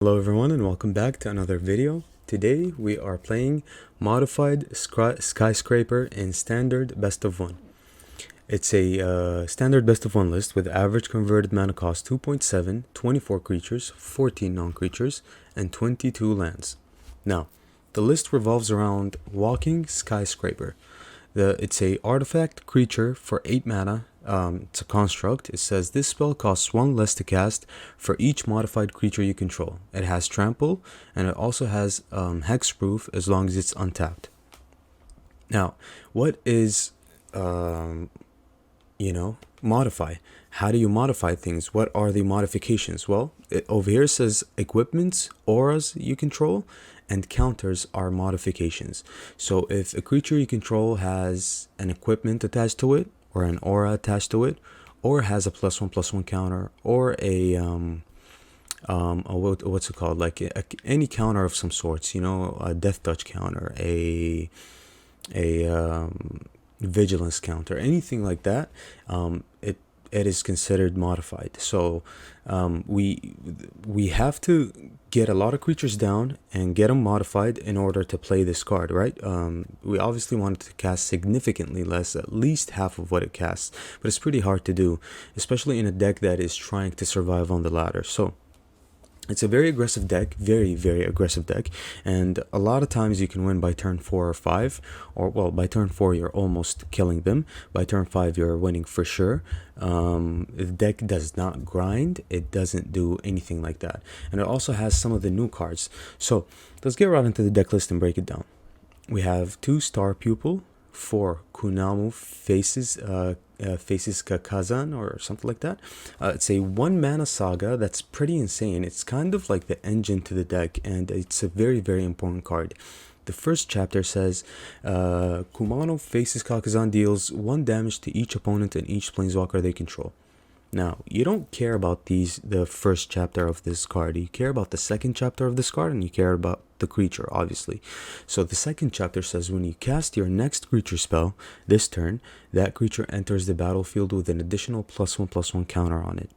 Hello everyone and welcome back to another video. Today we are playing modified Skyscraper in standard best of 1. It's a standard best of 1 list with average converted mana cost 2.7, 24 creatures, 14 non-creatures, and 22 lands. Now, the list revolves around Walking Skyscraper. It's a artifact creature for 8 mana. It's a construct. It says this spell costs 1 less to cast for each modified creature you control. It has trample, and it also has hexproof as long as it's untapped. Now, what is modify? How do you modify things? What are the modifications? Well, over here says equipments, auras you control, and counters are modifications. So if a creature you control has an equipment attached to it, or an aura attached to it, or has a +1/+1 counter, or what's it called? Like any counter of some sorts, a death touch counter, a vigilance counter, anything like that, it is considered modified. So we have to get a lot of creatures down and get them modified in order to play this card, right? We obviously want it to cast significantly less, at least half of what it casts, but it's pretty hard to do, especially in a deck that is trying to survive on the ladder. So it's a very aggressive deck, very, very aggressive deck, and a lot of times you can win by turn 4 or 5, or well, by turn 4 you're almost killing them, by turn 5 you're winning for sure. The deck does not grind, it doesn't do anything like that, and it also has some of the new cards. So let's get right into the deck list and break it down. We have 2 Star Pupil, 4 Kunamu Faces Kakazan or something like that. It's a 1 mana saga that's pretty insane. It's kind of like the engine to the deck, and it's a very, very important card. The first chapter says Kumano Faces Kakazan deals 1 damage to each opponent and each planeswalker they control. Now, you don't care about the first chapter of this card. You care about the second chapter of this card, and you care about the creature, obviously. So the second chapter says when you cast your next creature spell this turn, that creature enters the battlefield with an additional +1/+1 counter on it.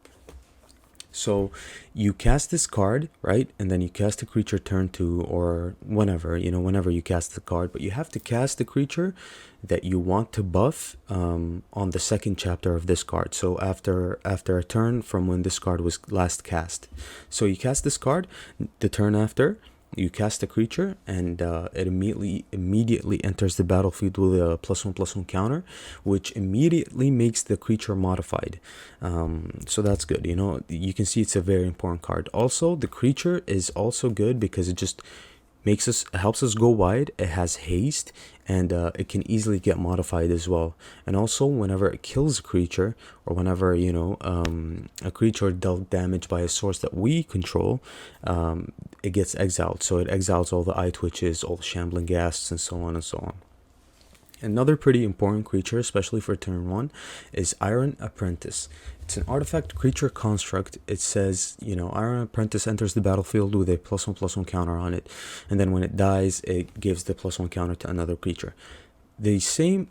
So you cast this card, right? And then you cast a creature turn 2 or whenever you cast the card, but you have to cast the creature that you want to buff on the second chapter of this card. So after a turn from when this card was last cast. So you cast this card, the turn after, you cast a creature, and it immediately enters the battlefield with a +1/+1 counter, which immediately makes the creature modified. So that's good. You can see it's a very important card. Also, the creature is also good because it just helps us go wide. It has haste, and it can easily get modified as well. And also, whenever it kills a creature, or whenever a creature dealt damage by a source that we control, it gets exiled. So it exiles all the eye twitches, all the shambling ghasts, and so on and so on. Another pretty important creature, especially for turn 1, is Iron Apprentice. It's an artifact creature construct. It says, Iron Apprentice enters the battlefield with a +1/+1 counter on it, and then when it dies, it gives the +1 counter to another creature.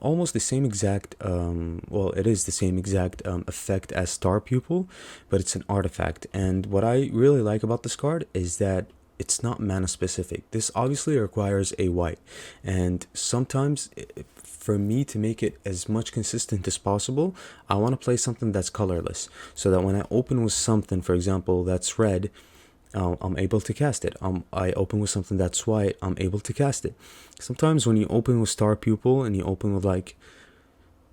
Almost the same exact, it is the same exact effect as Star Pupil, but it's an artifact. And what I really like about this card is that it's not mana specific. This obviously requires a white, and sometimes for me to make it as much consistent as possible, I want to play something that's colorless, so that when I open with something, for example, that's red, I'm able to cast it. I open with something that's white, I'm able to cast it. Sometimes when you open with Star Pupil and you open with like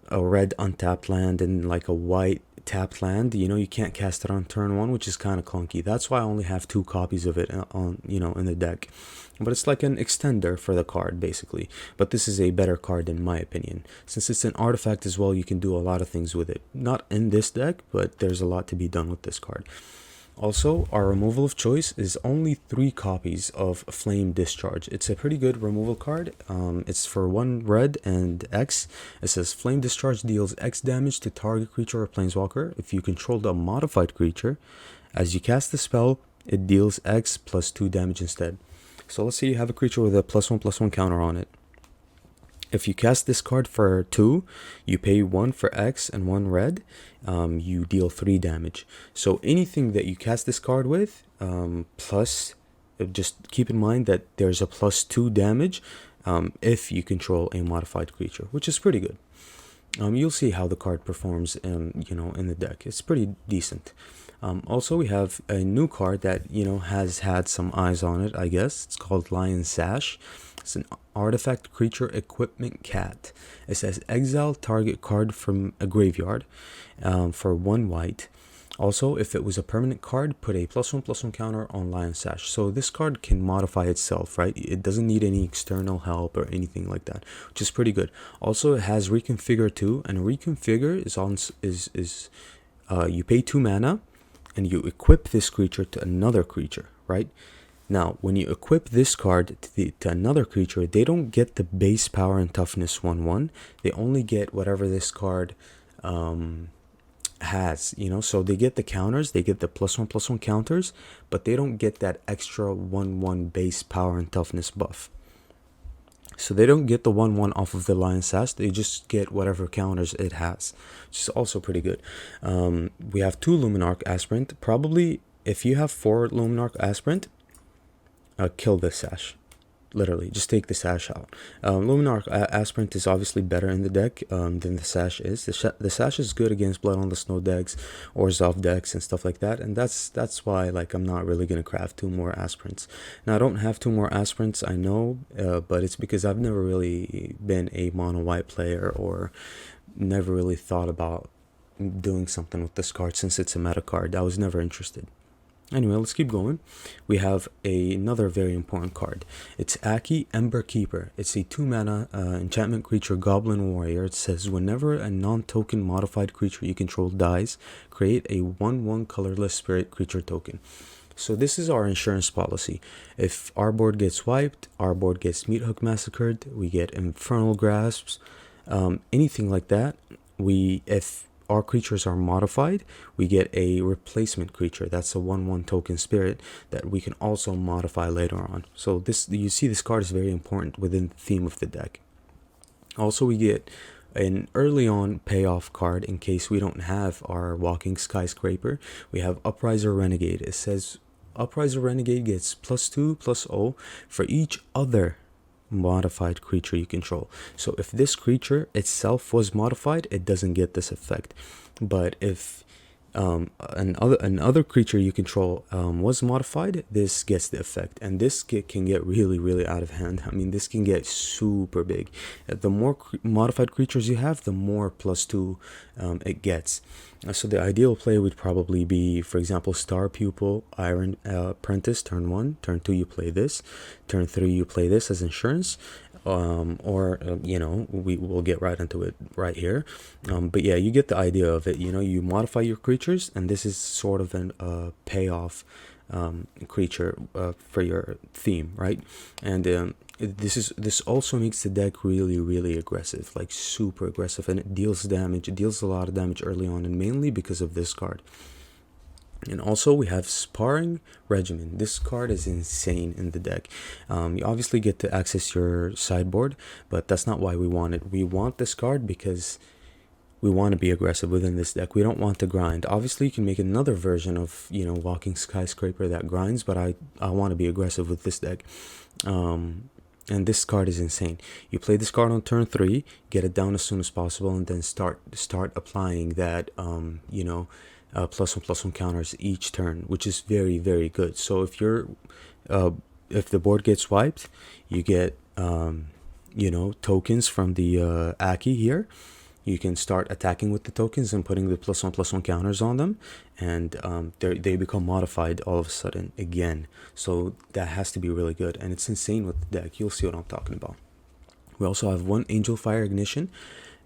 a red untapped land and like a white tapped land, you can't cast it on turn 1, which is kind of clunky. That's why I only have 2 copies of it in the deck, but it's like an extender for the card basically. But this is a better card in my opinion, since it's an artifact as well. You can do a lot of things with it, not in this deck, but there's a lot to be done with this card. Also, our removal of choice is only 3 copies of Flame Discharge. It's a pretty good removal card. It's for 1 red and X. It says Flame Discharge deals X damage to target creature or planeswalker. If you controlled a modified creature, as you cast the spell, it deals X +2 damage instead. So let's say you have a creature with a +1/+1 counter on it. If you cast this card for 2, you pay 1 for X and 1 red, you deal 3 damage. So anything that you cast this card with, plus, just keep in mind that there's a +2 damage if you control a modified creature, which is pretty good. You'll see how the card performs in the deck. It's pretty decent. Also, we have a new card that has had some eyes on it, I guess. It's called Lion Sash. It's an artifact creature equipment cat. It says exile target card from a graveyard for 1 white. Also, if it was a permanent card, put a +1/+1 counter on Lion Sash. So this card can modify itself, right? It doesn't need any external help or anything like that, which is pretty good. Also, it has Reconfigure too, and Reconfigure you pay 2 mana, and you equip this creature to another creature, right? Now, when you equip this card to another creature, they don't get the base power and toughness 1/1. They only get whatever this card has, so they get the counters, they get the +1/+1 counters, but they don't get that extra 1/1 base power and toughness buff. So they don't get the 1/1 off of the Lion Sash, they just get whatever counters it has, which is also pretty good. We have 2 Luminarch Aspirant. Probably, if you have 4 Luminarch Aspirant, kill the Sash. Literally, just take the Sash out. Luminarch Aspirant is obviously better in the deck than the Sash is. The Sash is good against Blood on the Snow decks or Zov decks and stuff like that, and that's why I'm not really gonna craft 2 more Aspirants. Now I don't have 2 more Aspirants, I know, but it's because I've never really been a mono white player or never really thought about doing something with this card since it's a meta card. I was never interested. Anyway, let's keep going. We have another very important card. It's Aki, Ember Keeper. It's a 2 mana enchantment creature, Goblin Warrior. It says whenever a non-token modified creature you control dies, create a 1/1 colorless spirit creature token. So this is our insurance policy. If our board gets wiped, our board gets Meathook Massacred, we get Infernal Grasps, anything like that. If our creatures are modified, we get a replacement creature. That's a 1/1 token spirit that we can also modify later on. So you see this card is very important within the theme of the deck. Also, we get an early on payoff card in case we don't have our walking Skyscraper. We have Upriser Renegade. It says Upriser Renegade gets +2/+0 for each other modified creature you control. So if this creature itself was modified, it doesn't get this effect. But if another creature you control was modified, this gets the effect, and this can get really out of hand. I mean, this can get super big. The more modified creatures you have, the more +2 it gets. So the ideal play would probably be, for example, Star Pupil, Iron Apprentice, turn 1, turn 2 you play this, turn 3 you play this as insurance, we will get right into it right here. But yeah, you get the idea of it. You modify your creatures, and this is sort of an payoff creature for your theme, right? And this also makes the deck really aggressive, like super aggressive, and it deals damage. It deals a lot of damage early on, and mainly because of this card. And also we have Sparring Regimen. This card is insane in the deck. You obviously get to access your sideboard, but that's not why we want it. We want this card because we want to be aggressive within this deck. We don't want to grind. Obviously you can make another version of Walking Skyscraper that grinds, but I want to be aggressive with this deck. And this card is insane. You play this card on turn 3, get it down as soon as possible, and then start applying that +1/+1 counters each turn, which is very good. So if if the board gets wiped, you get tokens from the Aki here. You can start attacking with the tokens and putting the +1/+1 counters on them, and they become modified all of a sudden again. So that has to be really good, and it's insane with the deck. You'll see what I'm talking about. We also have 1 Angel Fire Ignition,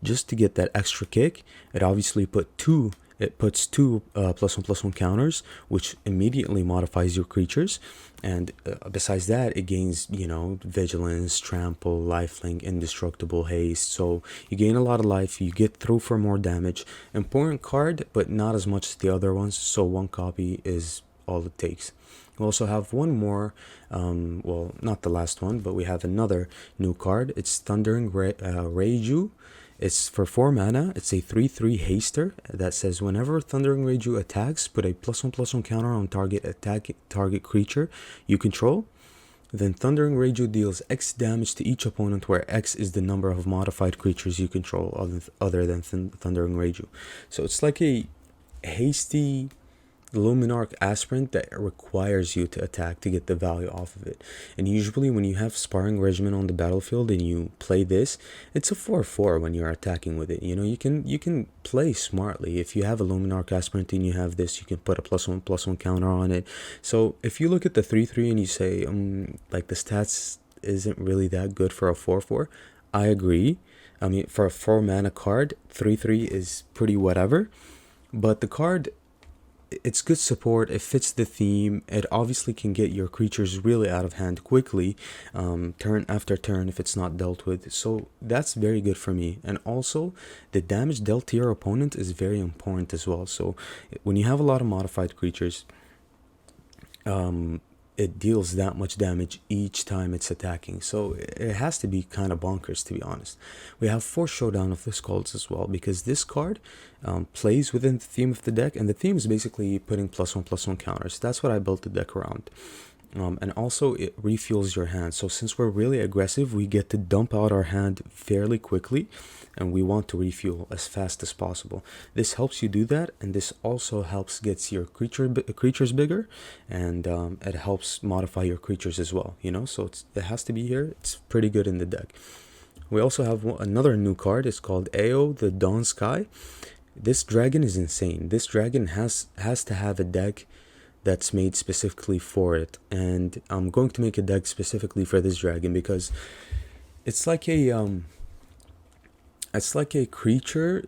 just to get that extra kick. It obviously puts two +1/+1 counters, which immediately modifies your creatures, and besides that, it gains vigilance, trample, lifelink, indestructible, haste. So you gain a lot of life, you get through for more damage. Important card, but not as much as the other ones, so 1 copy is all it takes. We also have one more, well, not the last one, but we have another new card. It's Thundering Reiju. It's for 4 mana. It's a 3/3 haster that says whenever Thundering Reiju attacks, put a +1/+1 counter on target creature you control. Then Thundering Reiju deals X damage to each opponent, where X is the number of modified creatures you control other than Thundering Reiju. So it's like a hasty Luminarch aspirant that requires you to attack to get the value off of it. And usually when you have Sparring Regimen on the battlefield and you play this, it's a 4/4 when you're attacking with it. You know, you can play smartly. If you have a Luminarch aspirant and you have this, you can put a +1/+1 counter on it. So if you look at the 3/3 and you say, like the stats isn't really that good for a 4/4, I agree. I mean, for a 4 mana card, 3/3 is pretty whatever. But the card, it's good support. It fits the theme. It obviously can get your creatures really out of hand quickly, turn after turn if it's not dealt with. So that's very good for me. And also the damage dealt to your opponent is very important as well. So when you have a lot of modified creatures, it deals that much damage each time it's attacking. So it has to be kind of bonkers, to be honest. We have 4 Showdown of the Skulls as well, because this card plays within the theme of the deck, and the theme is basically putting +1/+1 counters. That's what I built the deck around. And also it refuels your hand. So since we're really aggressive, we get to dump out our hand fairly quickly, and we want to refuel as fast as possible. This helps you do that, and this also helps gets your creatures bigger, and it helps modify your creatures as well, you know. So it has to be here. It's pretty good in the deck. We also have another new card. It's called Ao, the Dawn Sky. This dragon is insane. This dragon has to have a deck that's made specifically for it, and I'm going to make a deck specifically for this dragon because it's like a creature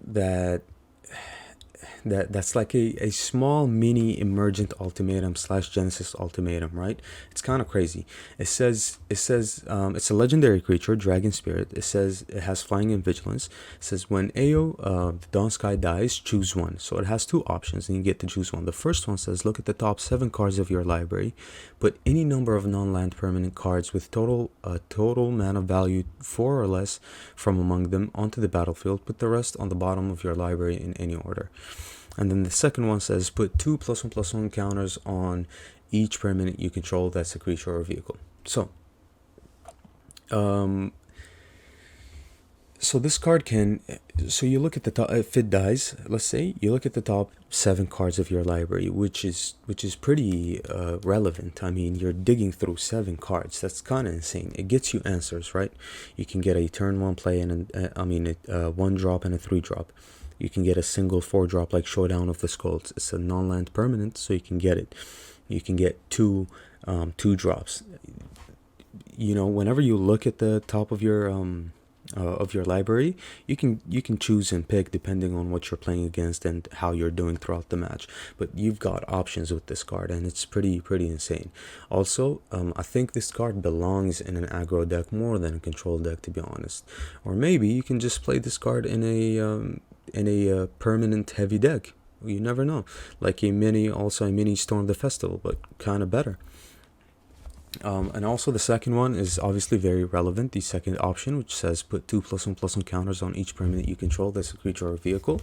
that's like a small mini emergent ultimatum / Genesis ultimatum, right? It's kind of crazy. It says it's a legendary creature, dragon spirit. It says it has flying and vigilance. It says when Ao, the Dawn Sky, dies, choose one. So it has 2 options and you get to choose one. The first one says look at the top 7 cards of your library, put any number of non-land permanent cards with total mana value 4 or less from among them onto the battlefield. Put the rest on the bottom of your library in any order. And then the second one says put 2 +1/+1 counters on each permanent you control that's a creature or vehicle. So this card can, so you look at the top, if it dies, let's say, you look at the top 7 cards of your library, which is pretty relevant. I mean, you're digging through 7 cards. That's kind of insane. It gets you answers, right? You can get a turn 1 play and a 1 drop and a 3 drop. You can get a single 4 drop like Showdown of the Skulls. It's a non-land permanent, so you can get it. You can get 2 drops. You know, whenever you look at the top of your library, you can choose and pick depending on what you're playing against and how you're doing throughout the match. But you've got options with this card, and it's pretty insane. Also, I think this card belongs in an aggro deck more than a control deck, to be honest. Or maybe you can just play this card in a permanent heavy deck. You never know. Like a mini Storm the Festival, but kind of better. And also the second one is obviously very relevant. The second option, which says put 2 +1/+1 counters on each permanent you control that's a creature or vehicle.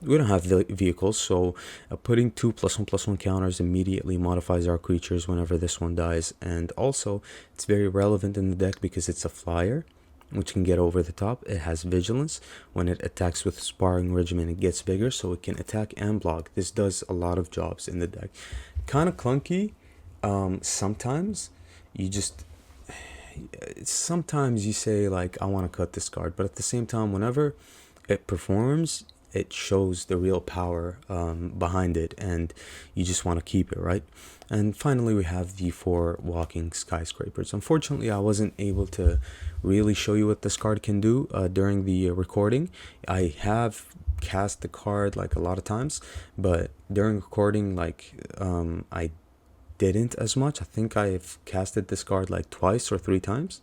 We don't have vehicles, so putting 2 +1/+1 counters immediately modifies our creatures whenever this one dies. And also it's very relevant in the deck because it's a flyer, which can get over the top. It has vigilance. When it attacks with Sparring Regimen, it gets bigger, so it can attack and block. This does a lot of jobs in the deck. Kind of clunky. Sometimes you say like, I want to cut this card, but at the same time, whenever it performs, it shows the real power behind it, and you just want to keep it, right? And finally, we have the 4 Walking Skyscrapers. Unfortunately, I wasn't able to really show you what this card can do during the recording. I have cast the card like a lot of times, but during recording, like I didn't as much. I think I've casted this card like 2 or 3 times.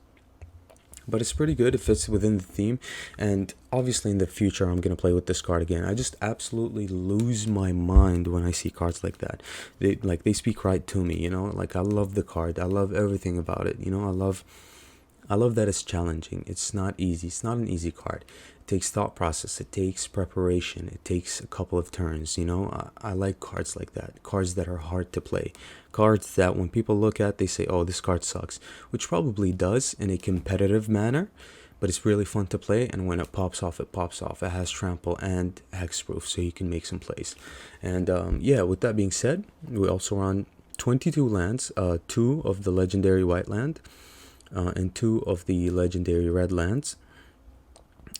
but it's pretty good. It fits within the theme, and obviously in the future I'm gonna play with this card again. I just absolutely lose my mind when I see cards like that. They speak right to me, you know. Like, I love the card, I love everything about it, you know. I love that it's challenging. It's not easy. It's not an easy card. It takes thought process. It takes preparation. It takes a couple of turns. You know, I like cards like that. Cards that are hard to play. Cards that when people look at, they say, "Oh, this card sucks," which probably does in a competitive manner. But it's really fun to play, and when it pops off, it pops off. It has trample and hexproof, so you can make some plays. And yeah, with that being said, we also run 22 lands, two of the legendary white land, and two of the legendary red lands.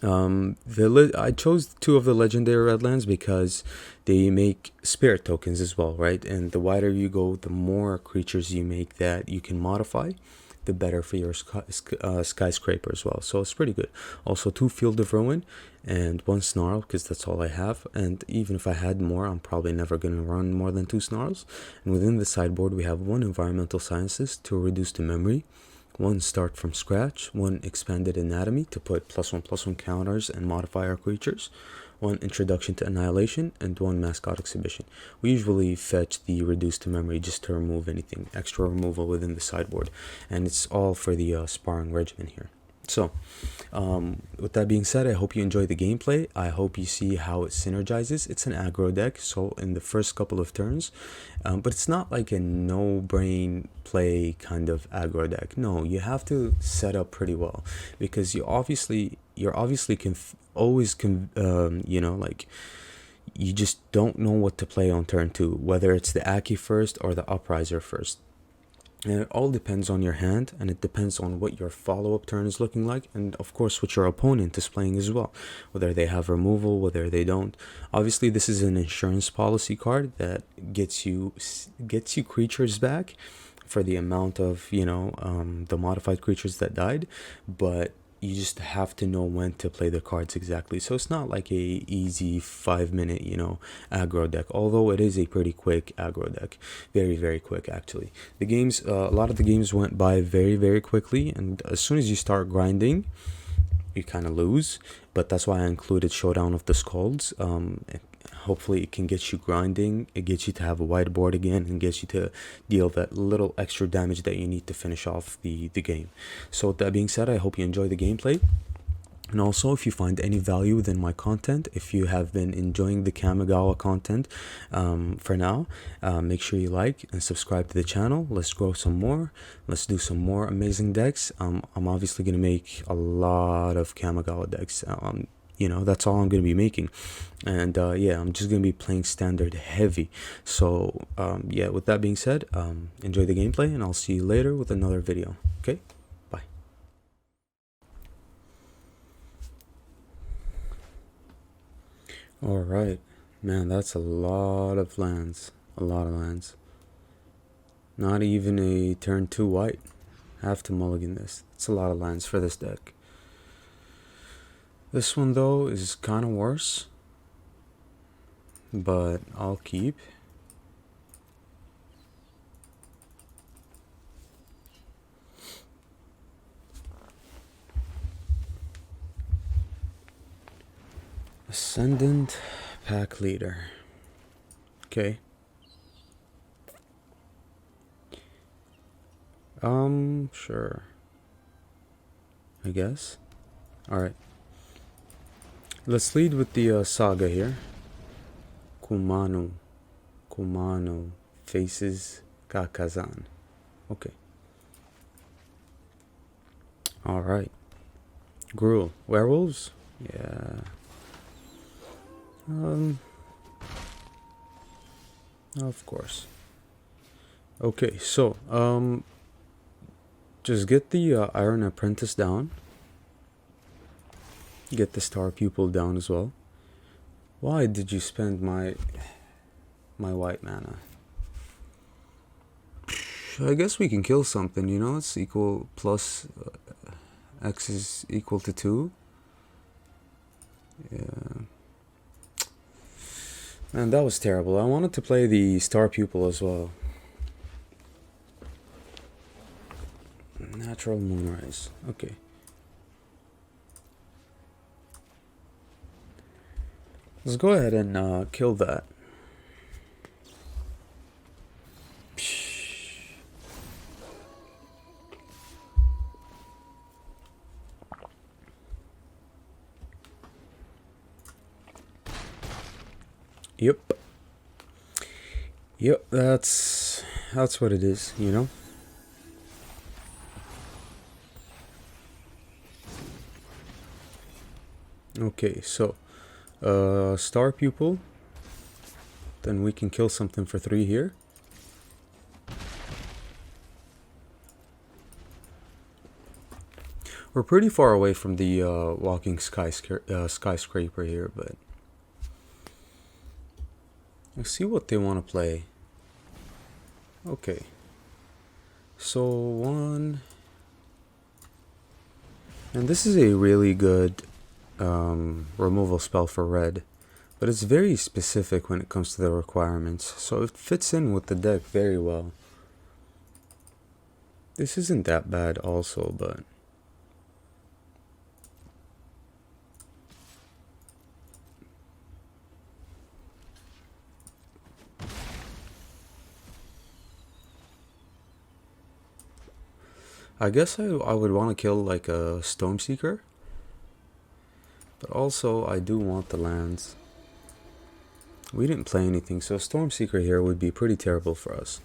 I chose two of the legendary red lands because they make spirit tokens as well, right? And the wider you go, the more creatures you make that you can modify, the better for your skyscraper as well. So it's pretty good. Also, two Field of Ruin and one Snarl, because that's all I have. And even if I had more, I'm probably never going to run more than two Snarls. And within the sideboard, we have one Environmental Sciences to reduce the memory, one Start from Scratch, one Expanded Anatomy to put +1/+1 counters and modify our creatures, one Introduction to Annihilation, and one Mascot Exhibition. We usually fetch the Reduce to Memory just to remove anything, extra removal within the sideboard, and it's all for the sparring regimen here. So, with that being said, I hope you enjoy the gameplay. I hope you see how it synergizes. It's an aggro deck, so in the first couple of turns, but it's not like a no-brain play kind of aggro deck. No, you have to set up pretty well, because you're obviously you know, like, you just don't know what to play on turn 2, whether it's the Aki first or the Upriser first. And it all depends on your hand, and it depends on what your follow-up turn is looking like, and of course what your opponent is playing as well, whether they have removal, whether they don't. Obviously, this is an insurance policy card that gets you creatures back for the amount of, you know, the modified creatures that died, but you just have to know when to play the cards exactly. So it's not like a easy 5-minute, you know, aggro deck, although it is a pretty quick aggro deck. Very, very quick, actually. The games, a lot of the games went by very, very quickly, and as soon as you start grinding, you kind of lose. But that's why I included Showdown of the Skulls. Hopefully it can get you grinding, it gets you to have a whiteboard again, and gets you to deal that little extra damage that you need to finish off the game. So with that being said, I hope you enjoy the gameplay. And also, if you find any value within my content, if you have been enjoying the Kamigawa content for now, make sure you like and subscribe to the channel. Let's grow some more. Let's do some more amazing decks. I'm obviously going to make a lot of Kamigawa decks. You know, that's all I'm going to be making. And yeah, I'm just going to be playing standard heavy. So yeah, with that being said, enjoy the gameplay, and I'll see you later with another video. Okay, bye. All right, man, that's a lot of lands. A lot of lands. Not even a turn 2 white. Have to mulligan this. It's a lot of lands for this deck. This one, though, is kind of worse, but I'll keep. Ascendant Pack Leader. Okay. Sure. I guess. Alright. Let's lead with the saga here. Kumano faces Kakazan. Okay. Alright. Gruel. Werewolves? Yeah. Of course. Okay, so, just get the Iron Apprentice down. Get the Star Pupil down as well. Why did you spend my white mana? I guess we can kill something, you know? It's equal plus X is equal to 2. Yeah. Man, that was terrible. I wanted to play the Star Pupil as well. Natural Moonrise. Okay. Let's go ahead and kill that. Yep. Yep, that's what it is, you know? Okay, so star pupil. Then we can kill something for 3 here. We're pretty far away from the walking skyscraper here, but let's see what they want to play. Okay, so 1, and this is a really good removal spell for red, but it's very specific when it comes to the requirements, so it fits in with the deck very well. This isn't that bad also, but I guess I would want to kill like a Stormseeker, but also I do want the lands. We didn't play anything, so a Stormseeker here would be pretty terrible for us.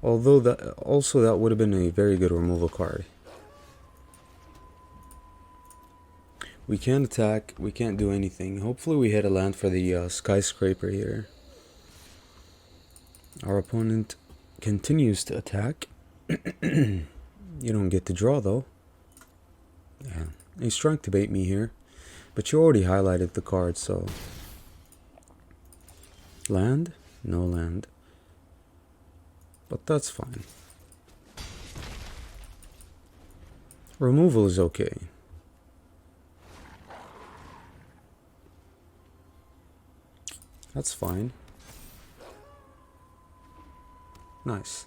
Although that would have been a very good removal card. We can't attack, we can't do anything. Hopefully we hit a land for the Skyscraper here. Our opponent continues to attack. You don't get to draw though. Yeah, he's trying to bait me here, but you already highlighted the card, so land? No land. But that's fine. Removal is okay. That's fine. Nice.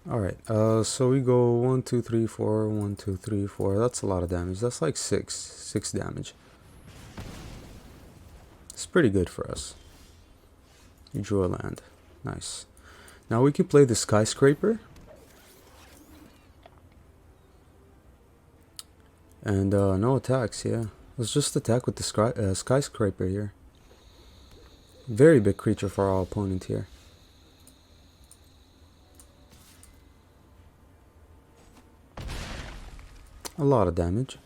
Alright, so we go 1, 2, 3, 4, 1, 2, 3, 4. That's a lot of damage. That's like 6 damage. It's pretty good for us. You drew a land. Nice. Now we can play the Skyscraper. And no attacks, yeah. Let's just attack with the Skyscraper here. Very big creature for our opponent here. A lot of damage.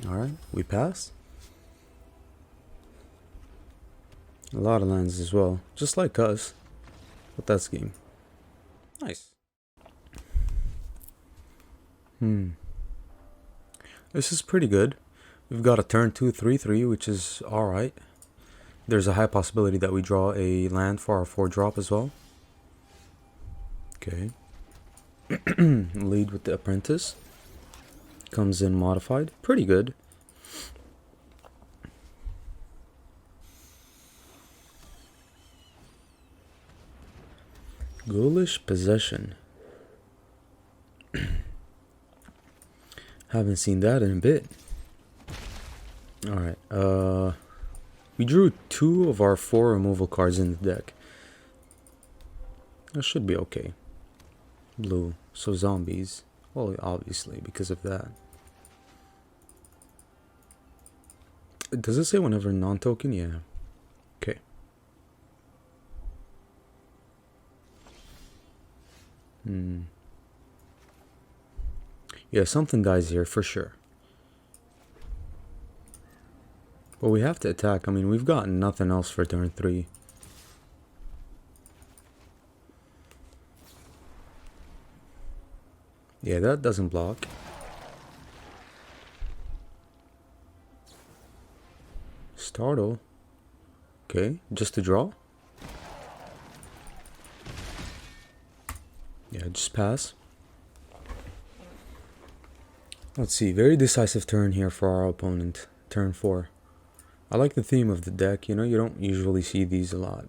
Alright, we pass. A lot of lands as well, just like us. But that's game. Nice. This is pretty good. We've got a turn 2, 3/3, which is alright. There's a high possibility that we draw a land for our 4-drop as well. Okay. Lead with the Apprentice. Comes in modified. Pretty good. Ghoulish Possession. Haven't seen that in a bit. Alright, we drew 2 of our 4 removal cards in the deck. That should be okay. Blue, so zombies. Well, obviously, because of that. Does it say whenever non-token? Yeah. Okay. Yeah, something dies here for sure. But we have to attack. I mean, we've got nothing else for turn 3. Yeah, that doesn't block. Startle. Okay, just a draw. Yeah, just pass. Let's see, very decisive turn here for our opponent. Turn 4. I like the theme of the deck, you know, you don't usually see these a lot.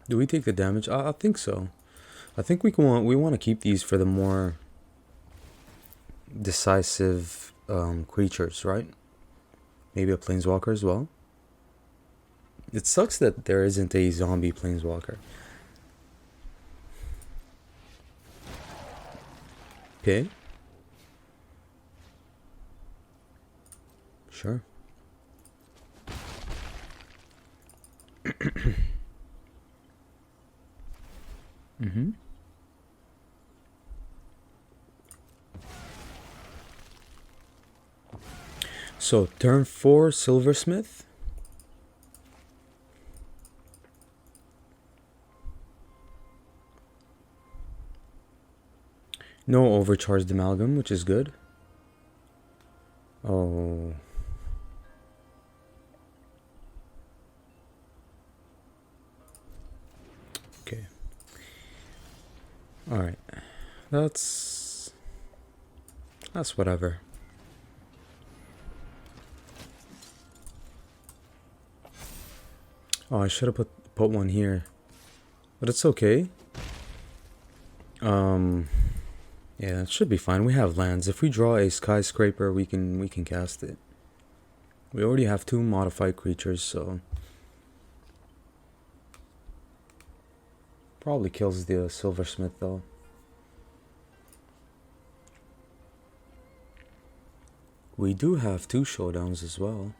Do we take the damage? I think so. I think we want to keep these for the more decisive creatures, right? Maybe a planeswalker as well. It sucks that there isn't a zombie planeswalker. Okay. Sure. Mm-hmm. So turn 4 Silversmith. No overcharged amalgam, which is good. Oh. Okay. Alright. That's whatever. Oh, I should have put one here. But it's okay. Yeah, it should be fine. We have lands. If we draw a Skyscraper, we can cast it. We already have 2 modified creatures, so probably kills the Silversmith though. We do have 2 showdowns as well.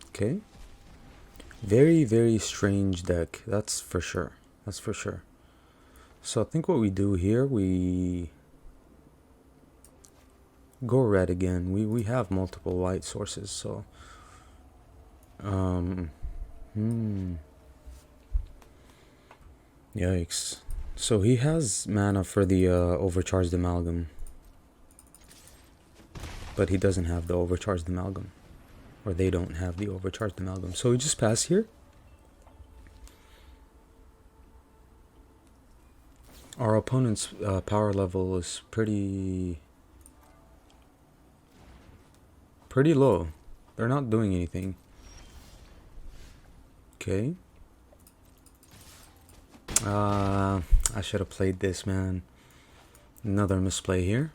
Okay. Very, very strange deck. That's for sure. That's for sure. So I think what we do here, we go red again. We have multiple white sources, so yikes. So he has mana for the overcharged amalgam, but he doesn't have the overcharged amalgam, or they don't have the overcharged amalgam. So we just pass here. Our opponent's power level is pretty low. They're not doing anything. Okay. I should have played this, man. Another misplay here.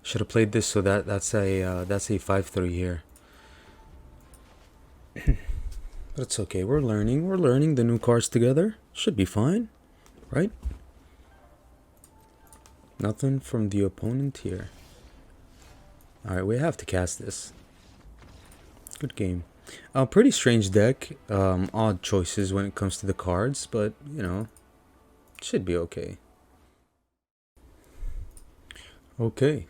Should have played this, so that's a 5/3 here. But it's okay. We're learning. We're learning the new cards together. Should be fine, right? Nothing from the opponent here. Alright, we have to cast this. Good game. Pretty strange deck. Odd choices when it comes to the cards, but, you know, should be okay. Okay.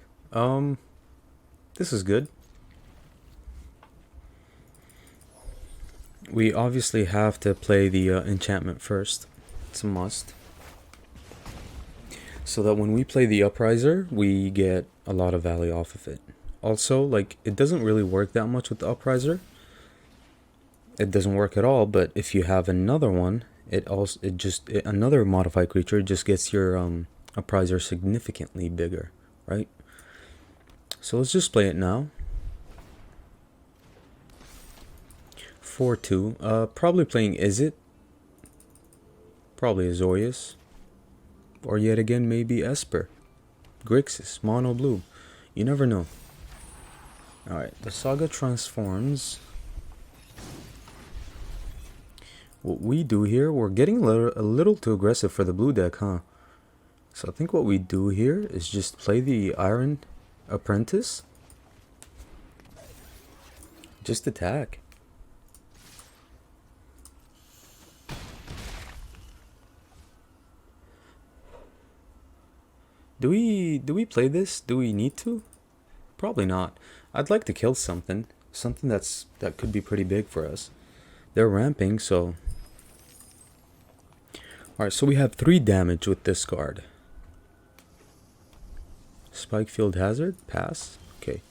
This is good. We obviously have to play the enchantment first. It's a must. So that when we play the Upriser, we get a lot of value off of it. Also, like, it doesn't really work that much with the Upriser. It doesn't work at all, but if you have another one, another modified creature just gets your Upriser significantly bigger, right? So let's just play it now. 4/2. Probably playing Izzet. Probably Azorius. Or yet again, maybe Esper. Grixis, mono blue. You never know. Alright, the Saga transforms. What we do here, we're getting a little too aggressive for the blue deck, huh? So I think what we do here is just play the Iron Apprentice. Just attack. Do we play this? Do we need to? Probably not. I'd like to kill something that could be pretty big for us. They're ramping, so alright, so we have 3 damage with this card. Spike Field Hazard, pass. Okay.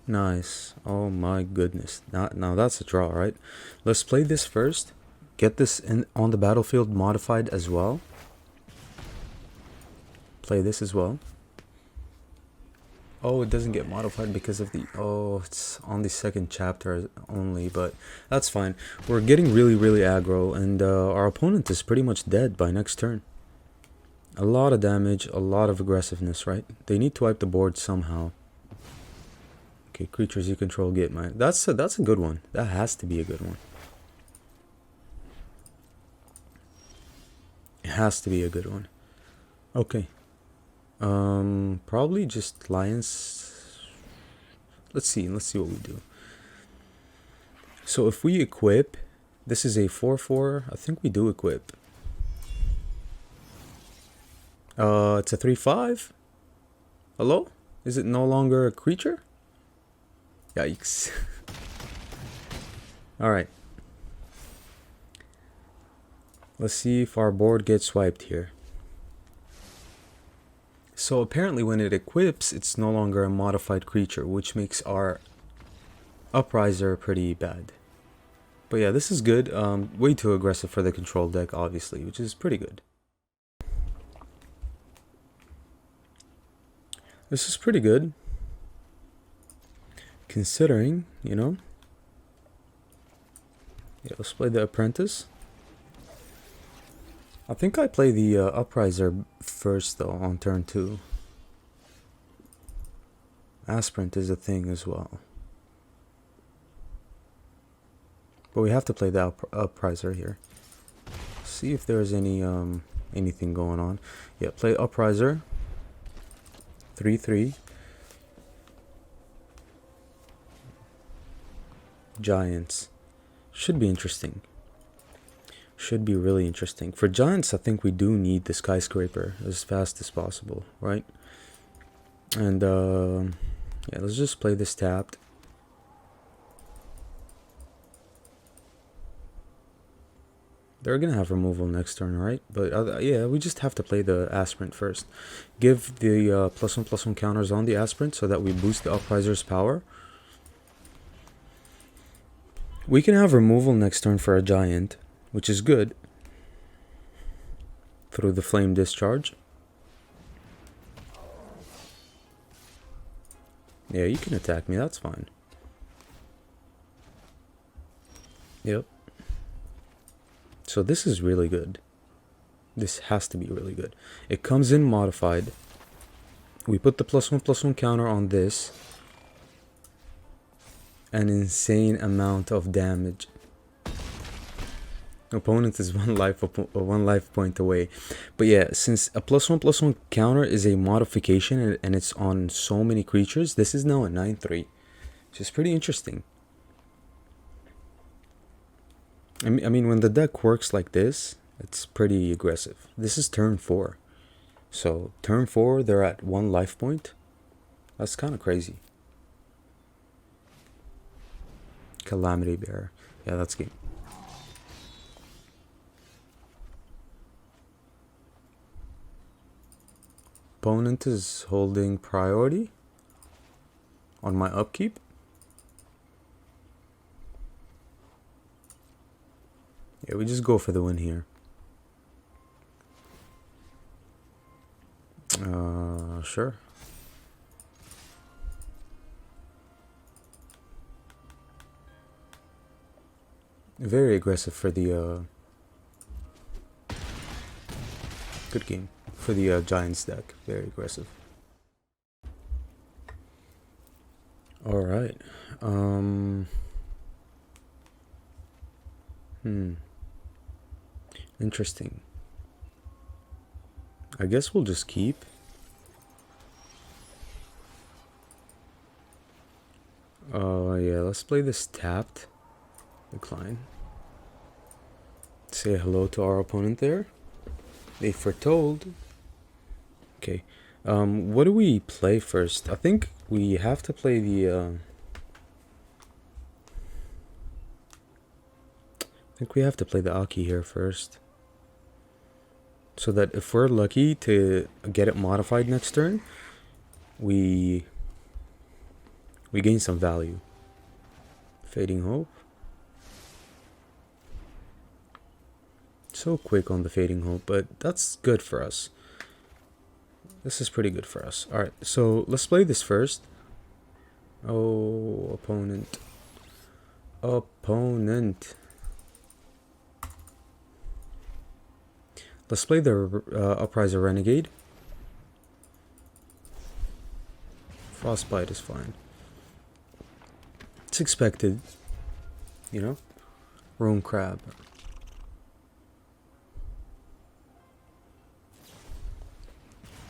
Nice. Oh my goodness. Now that's a draw, right? Let's play this first. Get this on the battlefield modified as well. Play this as well. Oh, it doesn't get modified because of the... Oh, it's on the 2nd chapter only, but that's fine. We're getting really, really aggro, and our opponent is pretty much dead by next turn. A lot of damage, a lot of aggressiveness, right? They need to wipe the board somehow. Okay, creatures you control get mine. That's a good one. That has to be a good one. It has to be a good one. Okay. Probably just lions. Let's see what we do. So if we equip, this is a 4/4. I think we do equip. It's a 3/5. Hello? Is it no longer a creature? Yikes. Alright. Let's see if our board gets wiped here. So apparently when it equips, it's no longer a modified creature, which makes our Upriser pretty bad. But yeah, this is good. Way too aggressive for the control deck, obviously, which is pretty good. This is pretty good. Considering, you know. Yeah, let's play the Apprentice. I think I play the Upriser first, though, on turn 2. Aspirant is a thing as well. But we have to play the Upriser here. See if there's any anything going on. Yeah, play Upriser. 3/3. Giants. Should be interesting. Should be really interesting. For giants, I think we do need the Skyscraper as fast as possible, right? And yeah, let's just play this tapped. They're gonna have removal next turn, right? But yeah, we just have to play the Aspirant first. Give the +1/+1 counters on the Aspirant so that we boost the Upriser's power. We can have removal next turn for a giant, which is good. Through the Flame Discharge. Yeah, you can attack me, that's fine. Yep. So this is really good. This has to be really good. It comes in modified. We put the +1/+1 counter on this. An insane amount of damage. Opponent is one life point away. But yeah, since a +1/+1 counter is a modification and it's on so many creatures, this is now a 9/3, which is pretty interesting. I mean, when the deck works like this, it's pretty aggressive. This is turn 4. So turn 4, they're at 1 life point. That's kind of crazy. Calamity Bearer. Yeah, that's game. Opponent is holding priority on my upkeep. Yeah, we just go for the win here. Sure. Very aggressive for the good game for the Giants deck. Very aggressive. All right. Interesting. I guess we'll just keep. Yeah, let's play this tapped. Decline. Say hello to our opponent there. They foretold. Okay. What do we play first? I think we have to play the I think we have to play the Aki here first. So that if we're lucky to get it modified next turn, we gain some value. Fading Hope. So quick on the Fading Hope, but that's good for us. This is pretty good for us. Alright, so let's play this first. Oh, opponent. Let's play the Upriser Renegade. Frostbite is fine. It's expected, you know? Rune Crab.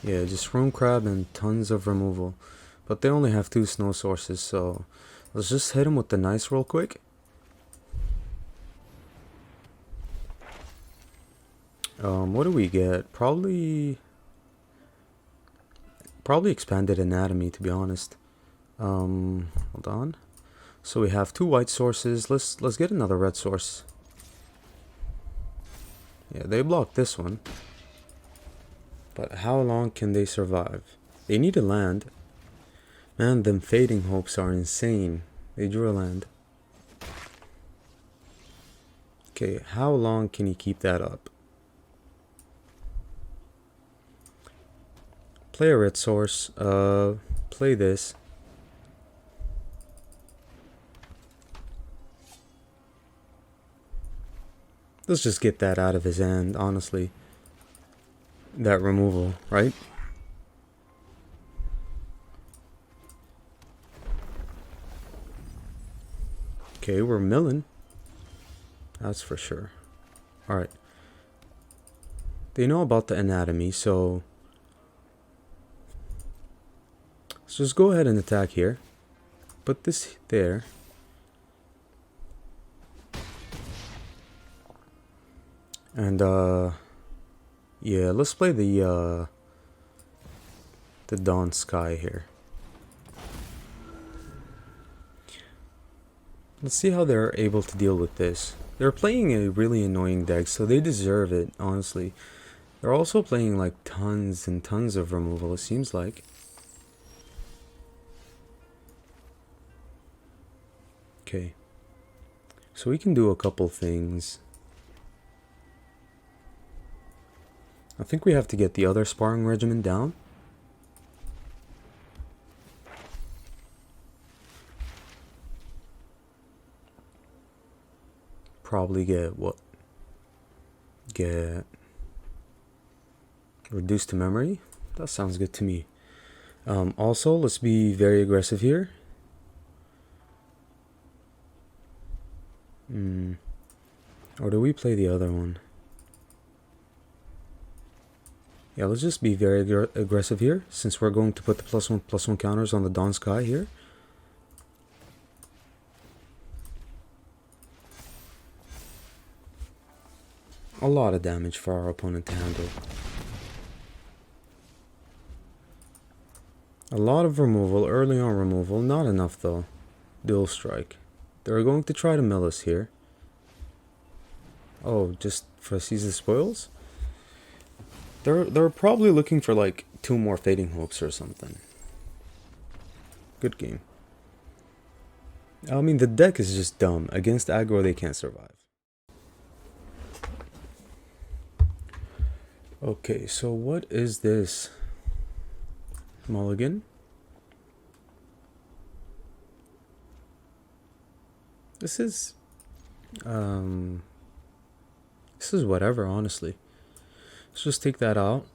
Yeah, just Rune Crab and tons of removal. But they only have 2 snow sources, so let's just hit them with the nice real quick. What do we get? Probably expanded anatomy, to be honest. Hold on. So we have 2 white sources. Let's get another red source. Yeah, they blocked this one. But how long can they survive? They need a land. Man, them fading hopes are insane. They drew a land. Okay, how long can he keep that up? Play a red source. Play this. Let's just get that out of his hand, honestly. That removal, right? Okay, we're milling. That's for sure. Alright. They know about the anatomy, so let's just go ahead and attack here. Put this there. And yeah, let's play the Dawn Sky here. Let's see how they're able to deal with this. They're playing a really annoying deck, so they deserve it, honestly. They're also playing like tons and tons of removal, it seems like. Okay. So we can do a couple things. I think we have to get the other sparring regimen down. Probably get what? Get reduced to memory? That sounds good to me. Also, let's be very aggressive here. Or do we play the other one? Yeah, let's just be very aggressive here, since we're going to put the +1/+1 counters on the Dawn Sky here. A lot of damage for our opponent to handle. A lot of removal, early on removal, not enough though. Dual strike. They're going to try to mill us here. Oh, just for seize the spoils? They're probably looking for like 2 more fading hopes or something. Good game. I mean, the deck is just dumb. Against aggro, they can't survive. Okay, so what is this? Mulligan? This is whatever, honestly. Let's just take that out.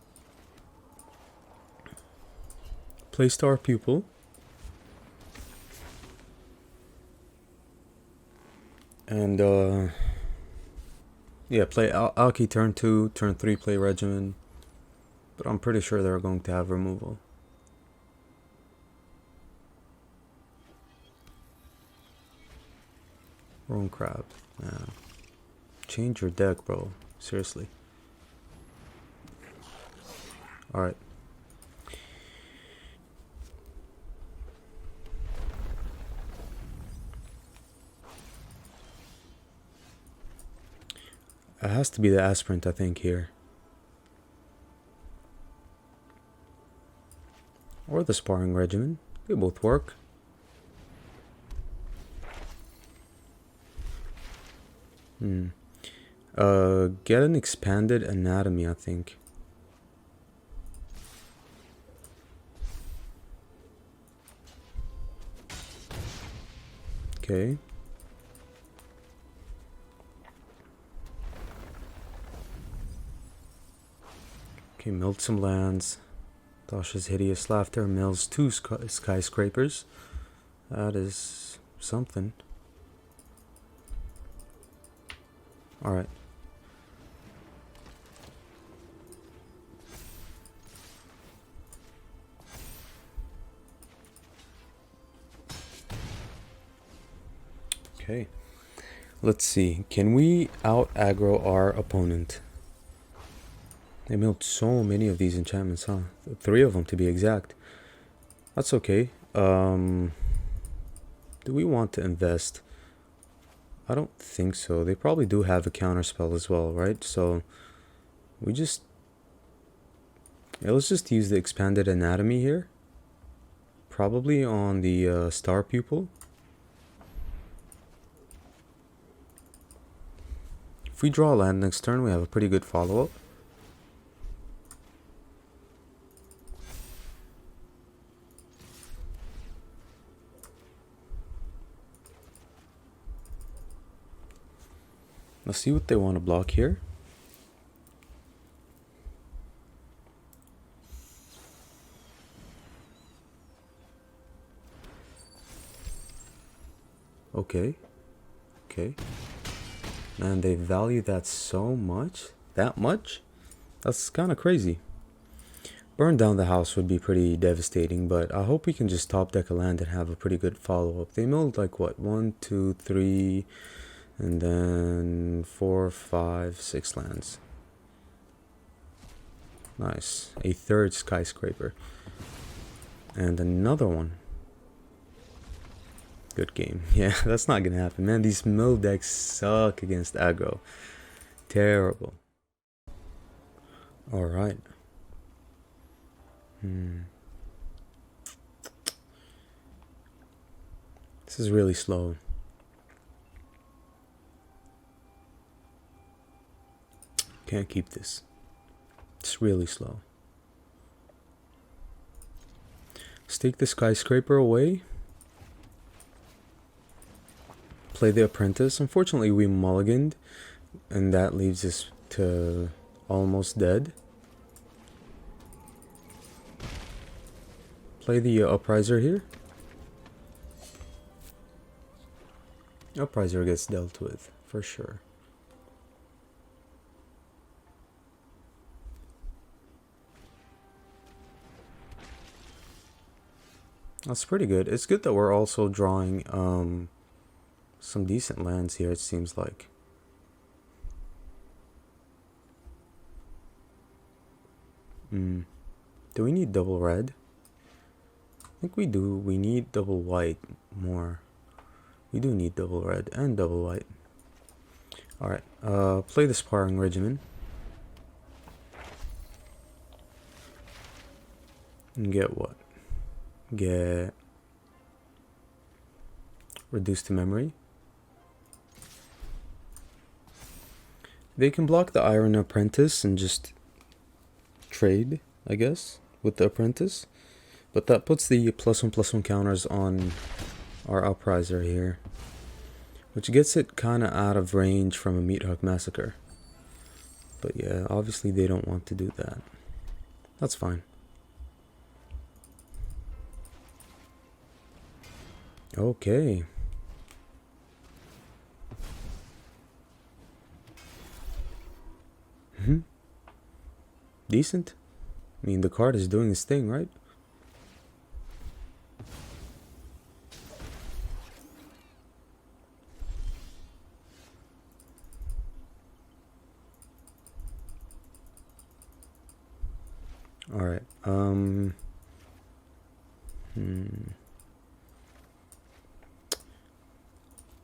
Play Star Pupil. And yeah, play Alki turn 2, turn 3 play Regimen. But I'm pretty sure they're going to have removal. Rune Crab. Yeah. Change your deck, bro. Seriously. Alright. It has to be the Aspirant, I think, here. Or the Sparring Regimen. They both work. Get an expanded anatomy, I think. Okay. Okay, milled some lands. Dasha's hideous laughter mills 2 skyscrapers. That is something. Alright. Okay. Let's see. Can we out aggro our opponent? They milled so many of these enchantments, huh? 3 of them to be exact. That's okay. Do we want to invest? I don't think so. They probably do have a counter spell as well, right? So we just... yeah, let's just use the expanded anatomy here. Probably on the star pupil. If we draw a land next turn, we have a pretty good follow-up. Let's see what they want to block here. Okay. Okay. Man, they value that so much? That much? That's kind of crazy. Burn down the house would be pretty devastating, but I hope we can just top deck a land and have a pretty good follow-up. They milled like what? 1, 2, 3, and then 4, 5, 6 lands. Nice. A third skyscraper. And another one. Good game. Yeah, that's not gonna happen, man. These mill decks suck against aggro. Terrible. Alright. This is really slow. Can't keep this. It's really slow. Stake the skyscraper away. Play the apprentice. Unfortunately, we mulliganed, and that leaves us to almost dead. Play the upriser here. Upriser gets dealt with, for sure. That's pretty good. It's good that we're also drawing some decent lands here, it seems like. Do we need double red? I think we do. We need double white more. We do need double red and double white. Alright, play the sparring regimen. And get what? Get reduced to memory. They can block the Iron Apprentice and just trade, I guess, with the Apprentice. But that puts the +1/+1 counters on our Upriser here, which gets it kind of out of range from a Meat Hook Massacre. But yeah, obviously they don't want to do that. That's fine. Okay. Decent. I mean, the card is doing its thing, right? Alright,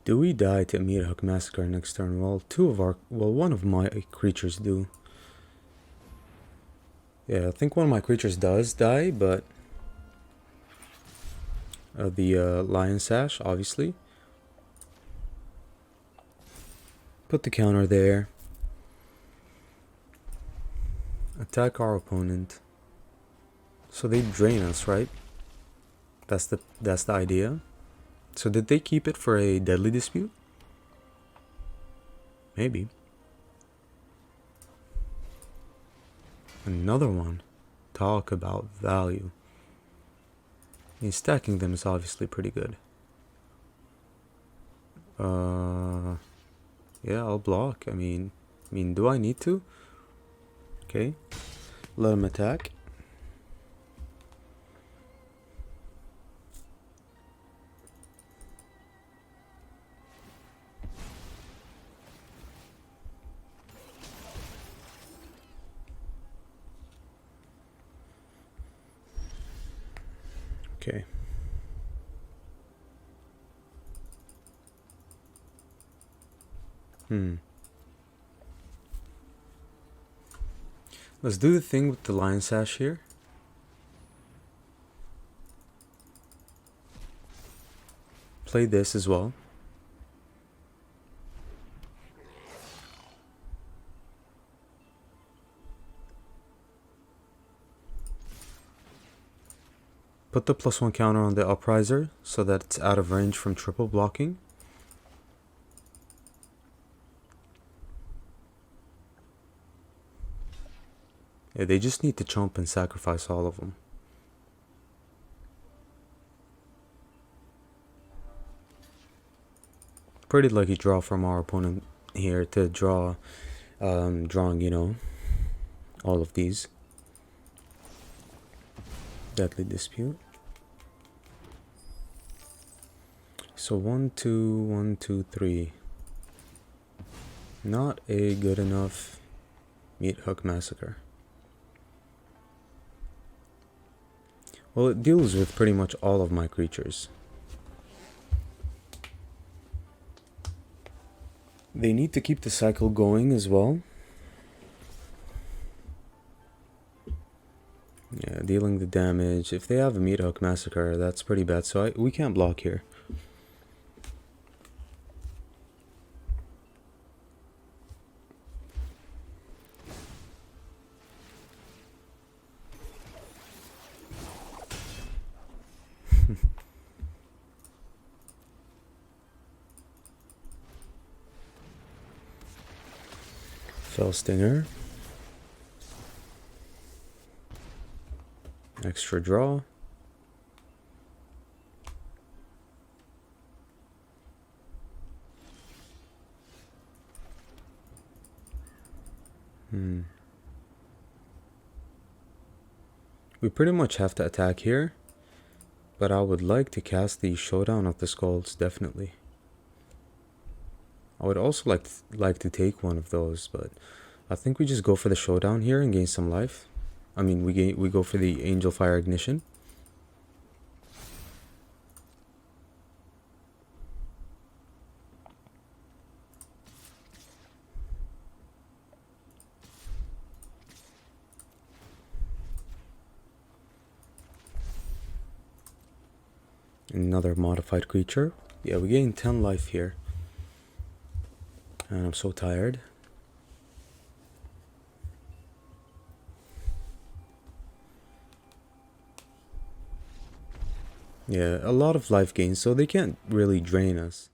do we die to Meat Hook Massacre next turn? Well, one of my creatures do. Yeah, I think one of my creatures does die, but the Lion Sash, obviously. Put the counter there. Attack our opponent. So they drain us, right? That's the idea. So did they keep it for a Deadly Dispute? Maybe. Another one. Talk about value. I mean, stacking them is obviously pretty good. Yeah, I'll block. I mean, do I need to? Okay. Let him attack. Okay. Let's do the thing with the lion sash here. Play this as well. Put the +1 counter on the upriser so that it's out of range from triple blocking. Yeah, they just need to chump and sacrifice all of them. Pretty lucky draw from our opponent here to draw, drawing, you know, all of these. Deadly Dispute. So 1, 2, 1, 2, 3. Not a good enough Meat Hook Massacre. Well, it deals with pretty much all of my creatures. They need to keep the cycle going as well. Yeah, dealing the damage. If they have a Meat Hook Massacre, that's pretty bad. So we can't block here. Fell Stinger. Extra draw. We pretty much have to attack here, but I would like to cast the Showdown of the Skulls, definitely. I would also like to take one of those, but I think we just go for the Showdown here and gain some life. I mean, we go for the Angel Fire Ignition. Another modified creature. Yeah, we gain 10 life here. And I'm so tired. Yeah, a lot of life gain, so they can't really drain us.